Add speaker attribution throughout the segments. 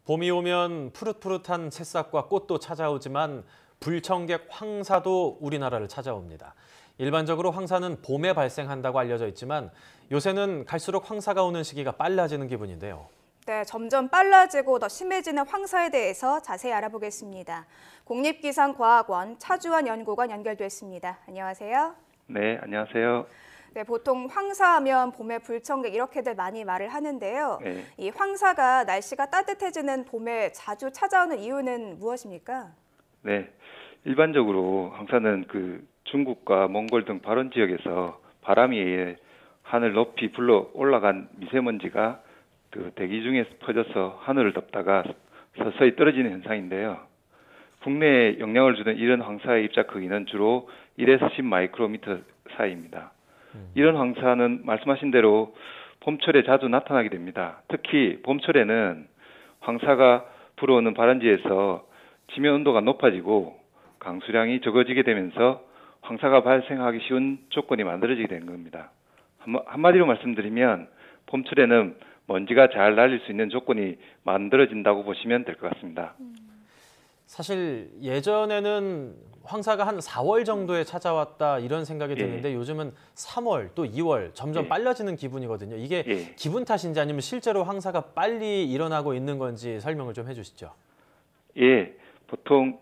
Speaker 1: 봄이 오면 푸릇푸릇한 새싹과 꽃도 찾아오지만 불청객 황사도 우리나라를 찾아옵니다. 일반적으로 황사는 봄에 발생한다고 알려져 있지만 요새는 갈수록 황사가 오는 시기가 빨라지는 기분인데요.
Speaker 2: 네, 점점 빨라지고 더 심해지는 황사에 대해서 자세히 알아보겠습니다. 국립기상과학원 차주환 연구관 연결됐습니다. 안녕하세요.
Speaker 3: 네, 안녕하세요.
Speaker 2: 네, 보통 황사하면 봄에 불청객 이렇게들 많이 말을 하는데요.
Speaker 3: 네.
Speaker 2: 이 황사가 날씨가 따뜻해지는 봄에 자주 찾아오는 이유는 무엇입니까?
Speaker 3: 네, 일반적으로 황사는 중국과 몽골 등 발원 지역에서 바람에 의해 하늘 높이 불러 올라간 미세먼지가 대기 중에 퍼져서 하늘을 덮다가 서서히 떨어지는 현상인데요. 국내에 영향을 주는 이런 황사의 입자 크기는 주로 1에서 10 마이크로미터 사이입니다. 이런 황사는 말씀하신 대로 봄철에 자주 나타나게 됩니다. 특히 봄철에는 황사가 불어오는 발원지에서 지면 온도가 높아지고 강수량이 적어지게 되면서 황사가 발생하기 쉬운 조건이 만들어지게 되는 겁니다. 한마디로 말씀드리면 봄철에는 먼지가 잘 날릴 수 있는 조건이 만들어진다고 보시면 될 것 같습니다.
Speaker 1: 사실 예전에는 황사가 한 4월 정도에 찾아왔다 이런 생각이 드는데 요즘은 3월 또 2월 점점 빨라지는 기분이거든요. 이게 기분 탓인지 아니면 실제로 황사가 빨리 일어나고 있는 건지 설명을 좀 해주시죠.
Speaker 3: 예, 보통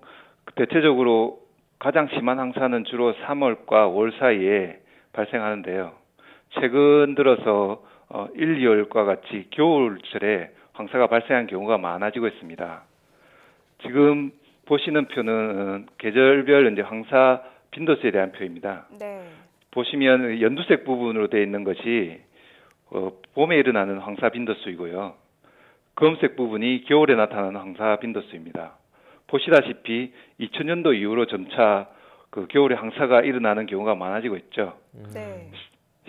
Speaker 3: 대체적으로 가장 심한 황사는 주로 3월과 5월 사이에 발생하는데요. 최근 들어서 1, 2월과 같이 겨울철에 황사가 발생한 경우가 많아지고 있습니다. 지금 보시는 표는 계절별 황사 빈도수에 대한 표입니다.
Speaker 2: 네.
Speaker 3: 보시면 연두색 부분으로 되어 있는 것이 봄에 일어나는 황사 빈도수이고요. 검은색 부분이 겨울에 나타나는 황사 빈도수입니다. 보시다시피 2000년도 이후로 점차 겨울에 황사가 일어나는 경우가 많아지고 있죠.
Speaker 2: 네.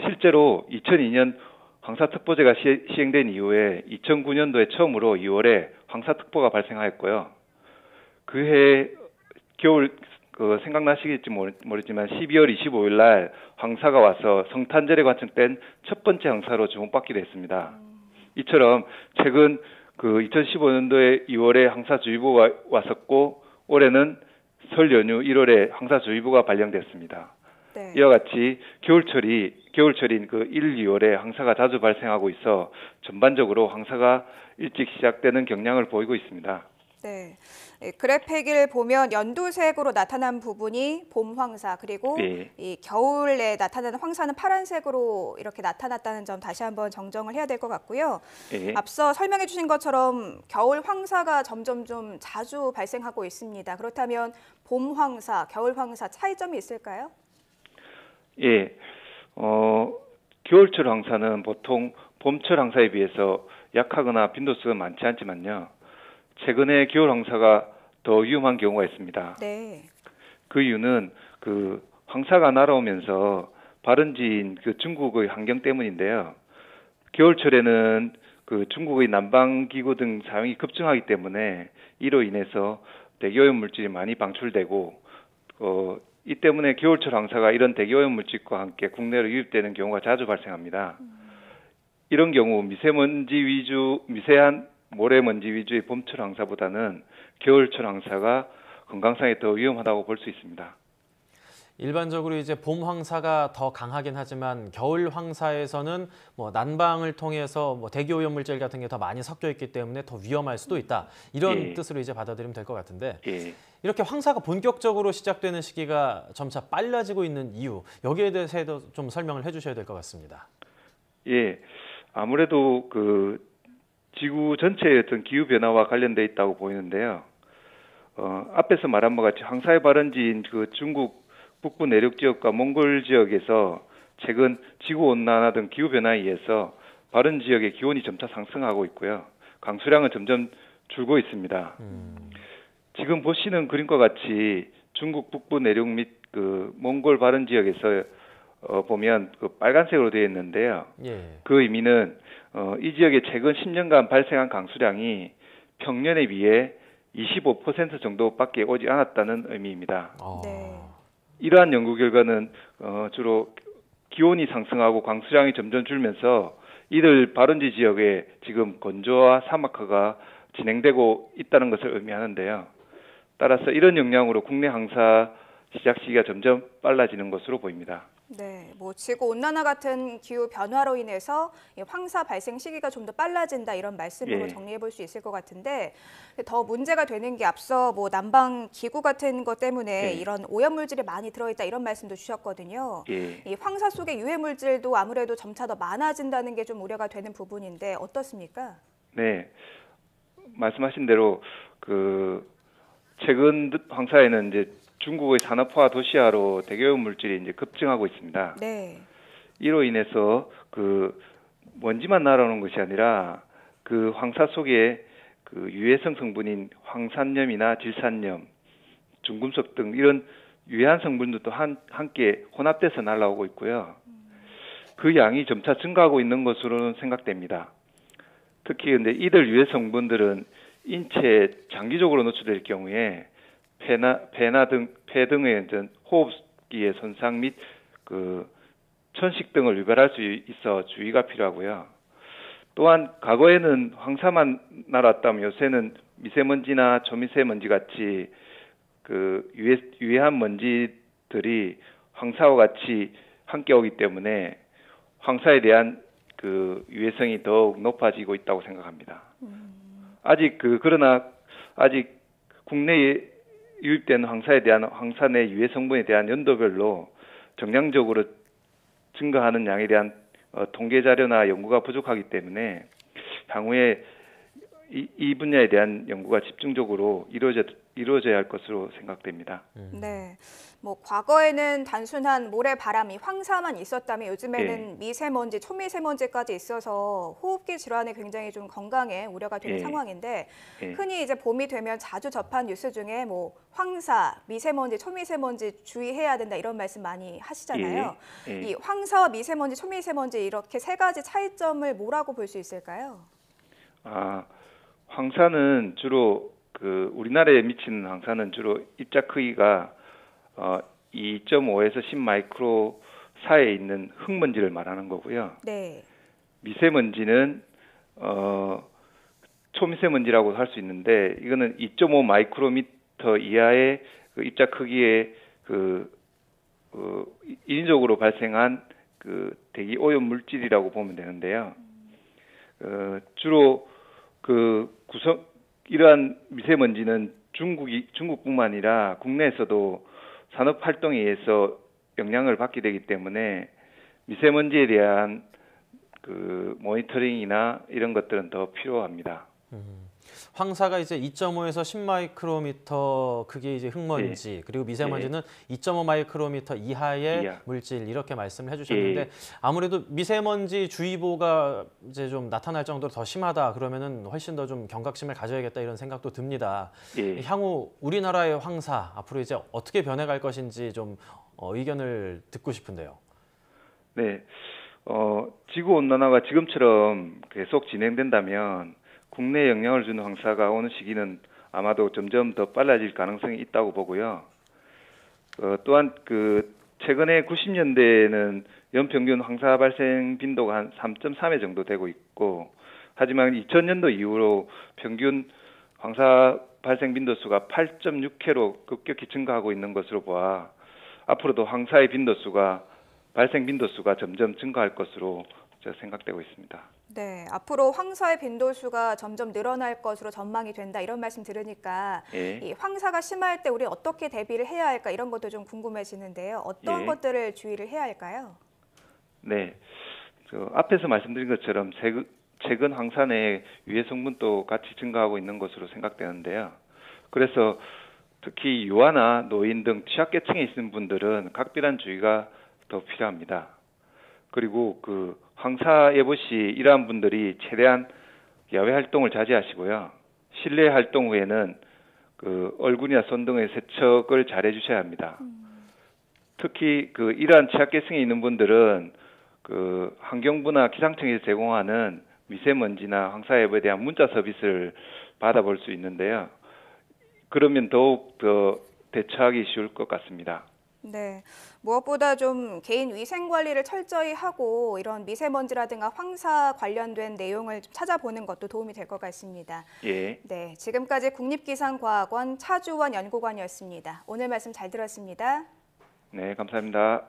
Speaker 3: 실제로 2002년 황사특보제가 시행된 이후에 2009년도에 처음으로 2월에 황사특보가 발생하였고요. 그해 겨울 생각나시겠지 모르지만 12월 25일 날 황사가 와서 성탄절에 관측된 첫 번째 황사로 주목받기도 했습니다. 이처럼 최근 2015년도에 2월에 황사주의보가 왔었고 올해는 설 연휴 1월에 황사주의보가 발령됐습니다.
Speaker 2: 네.
Speaker 3: 이와 같이 겨울철인 1, 2월에 황사가 자주 발생하고 있어 전반적으로 황사가 일찍 시작되는 경향을 보이고 있습니다.
Speaker 2: 네, 그래픽을 보면 연두색으로 나타난 부분이 봄 황사, 그리고 이 겨울에 나타나는 황사는 파란색으로 이렇게 나타났다는 점 다시 한번 정정을 해야 될 것 같고요. 앞서 설명해 주신 것처럼 겨울 황사가 점점 좀 자주 발생하고 있습니다. 그렇다면 봄 황사, 겨울 황사 차이점이 있을까요?
Speaker 3: 예, 겨울철 황사는 보통 봄철 황사에 비해서 약하거나 빈도수가 많지 않지만요. 최근에 겨울 황사가 더 위험한 경우가 있습니다.
Speaker 2: 네.
Speaker 3: 그 이유는 황사가 날아오면서 발원지인 중국의 환경 때문인데요. 겨울철에는 중국의 난방기구 등 사용이 급증하기 때문에 이로 인해서 대기오염 물질이 많이 방출되고 이 때문에 겨울철 황사가 이런 대기오염 물질과 함께 국내로 유입되는 경우가 자주 발생합니다. 이런 경우 미세한 모래먼지 위주의 봄철 황사보다는 겨울철 황사가 건강상에 더 위험하다고 볼 수 있습니다.
Speaker 1: 일반적으로 이제 봄 황사가 더 강하긴 하지만 겨울 황사에서는 난방을 통해서 대기오염 물질 같은 게 더 많이 섞여 있기 때문에 더 위험할 수도 있다. 이런 뜻으로 이제 받아들이면 될 것 같은데 이렇게 황사가 본격적으로 시작되는 시기가 점차 빨라지고 있는 이유, 여기에 대해서도 좀 설명을 해주셔야 될 것 같습니다.
Speaker 3: 예, 아무래도 지구 전체의 어떤 기후 변화와 관련돼 있다고 보이는데요. 앞에서 말한 바와 같이 황사의 발원지인 중국 북부 내륙 지역과 몽골 지역에서 최근 지구 온난화 등 기후 변화에 의해서 발원 지역의 기온이 점차 상승하고 있고요. 강수량은 점점 줄고 있습니다. 지금 보시는 그림과 같이 중국 북부 내륙 및 몽골 발원 지역에서 보면 빨간색으로 되어 있는데요. 그 의미는 이 지역에 최근 10년간 발생한 강수량이 평년에 비해 25% 정도밖에 오지 않았다는 의미입니다.
Speaker 2: 네.
Speaker 3: 이러한 연구 결과는 주로 기온이 상승하고 강수량이 점점 줄면서 이들 발원지 지역에 지금 건조와 사막화가 진행되고 있다는 것을 의미하는데요. 따라서 이런 영향으로 국내 황사 시작 시기가 점점 빨라지는 것으로 보입니다.
Speaker 2: 네, 뭐 지구 온난화 같은 기후 변화로 인해서 이 황사 발생 시기가 좀 더 빨라진다 이런 말씀으로
Speaker 3: 예.
Speaker 2: 정리해 볼 수 있을 것 같은데 더 문제가 되는 게 앞서 뭐 난방 기구 같은 것 때문에
Speaker 3: 예.
Speaker 2: 이런 오염 물질이 많이 들어있다 이런 말씀도 주셨거든요.
Speaker 3: 예.
Speaker 2: 이 황사 속의 유해 물질도 아무래도 점차 더 많아진다는 게 좀 우려가 되는 부분인데 어떻습니까?
Speaker 3: 네, 말씀하신 대로 그 최근 황사에는 이제 중국의 산업화 도시화로 대기오염 물질이 이제 급증하고 있습니다.
Speaker 2: 네.
Speaker 3: 이로 인해서 그 먼지만 날아오는 것이 아니라 그 황사 속에 그 유해성 성분인 황산염이나 질산염, 중금속 등 이런 유해한 성분들도 함께 혼합돼서 날아오고 있고요. 그 양이 점차 증가하고 있는 것으로는 생각됩니다. 특히 근데 이들 유해 성분들은 인체에 장기적으로 노출될 경우에 폐 등의 호흡기의 손상 및 그 천식 등을 유발할 수 있어 주의가 필요하고요. 또한 과거에는 황사만 날았다면 요새는 미세먼지나 초미세먼지 같이 그 유해한 먼지들이 황사와 같이 함께 오기 때문에 황사에 대한 그 유해성이 더욱 높아지고 있다고 생각합니다. 그러나 아직 국내에 유입된 황사에 대한 황사 내 유해 성분에 대한 연도별로 정량적으로 증가하는 양에 대한 통계 자료나 연구가 부족하기 때문에 향후에 이 분야에 대한 연구가 집중적으로 이루어져야 할 것으로 생각됩니다.
Speaker 2: 네, 뭐 과거에는 단순한 모래바람이 황사만 있었다면 요즘에는 미세먼지, 초미세먼지까지 있어서 호흡기 질환에 굉장히 좀 건강에 우려가 되는 상황인데 흔히 이제 봄이 되면 자주 접한 뉴스 중에 뭐 황사, 미세먼지, 초미세먼지 주의해야 된다 이런 말씀 많이 하시잖아요. 이 황사와 미세먼지, 초미세먼지 이렇게 세 가지 차이점을 뭐라고 볼 수 있을까요?
Speaker 3: 황사는 주로 그 우리나라에 미치는 황사는 주로 입자 크기가 2.5에서 10 마이크로 사이에 있는 흙먼지를 말하는 거고요.
Speaker 2: 네.
Speaker 3: 미세먼지는 초미세먼지라고 할 수 있는데 이거는 2.5 마이크로미터 이하의 그 입자 크기의 인위적으로 발생한 그 대기 오염 물질이라고 보면 되는데요. 주로 이러한 미세먼지는 중국뿐만 아니라 국내에서도 산업 활동에 의해서 영향을 받게 되기 때문에 미세먼지에 대한 그 모니터링이나 이런 것들은 더 필요합니다.
Speaker 1: 황사가 이제 2.5에서 10 마이크로미터 그게 이제 흙먼지 그리고 미세먼지는 2.5 마이크로미터 이하의 물질 이렇게 말씀을 해주셨는데 아무래도 미세먼지 주의보가 이제 좀 나타날 정도로 더 심하다 그러면은 훨씬 더 좀 경각심을 가져야겠다 이런 생각도 듭니다. 향후 우리나라의 황사 앞으로 이제 어떻게 변해갈 것인지 좀 의견을 듣고 싶은데요.
Speaker 3: 네, 지구 온난화가 지금처럼 계속 진행된다면 국내에 영향을 주는 황사가 오는 시기는 아마도 점점 더 빨라질 가능성이 있다고 보고요. 또한 최근에 90년대에는 연평균 황사 발생 빈도가 한 3.3회 정도 되고 있고, 하지만 2000년도 이후로 평균 황사 발생 빈도 수가 8.6회로 급격히 증가하고 있는 것으로 보아 앞으로도 황사의 발생 빈도수가 점점 증가할 것으로 생각되고 있습니다.
Speaker 2: 네, 앞으로 황사의 빈도수가 점점 늘어날 것으로 전망이 된다 이런 말씀 들으니까 이 황사가 심할 때 우리 어떻게 대비를 해야 할까 이런 것도 좀 궁금해지는데요. 어떤 것들을 주의를 해야 할까요?
Speaker 3: 네, 앞에서 말씀드린 것처럼 최근 황사 내 유해 성분도 같이 증가하고 있는 것으로 생각되는데요. 그래서 특히 유아나 노인 등 취약계층에 있는 분들은 각별한 주의가 더 필요합니다. 그리고 황사 예보 시 이러한 분들이 최대한 야외 활동을 자제하시고요. 실내 활동 후에는 얼굴이나 손 등의 세척을 잘 해주셔야 합니다. 특히 이러한 취약계층에 있는 분들은 환경부나 기상청에서 제공하는 미세먼지나 황사 예보에 대한 문자 서비스를 받아볼 수 있는데요. 그러면 더욱 더 대처하기 쉬울 것 같습니다.
Speaker 2: 네, 무엇보다 좀 개인 위생 관리를 철저히 하고 이런 미세먼지라든가 황사 관련된 내용을 좀 찾아보는 것도 도움이 될 것 같습니다.
Speaker 3: 예.
Speaker 2: 네, 지금까지 국립기상과학원 차주원 연구관이었습니다. 오늘 말씀 잘 들었습니다.
Speaker 3: 네, 감사합니다.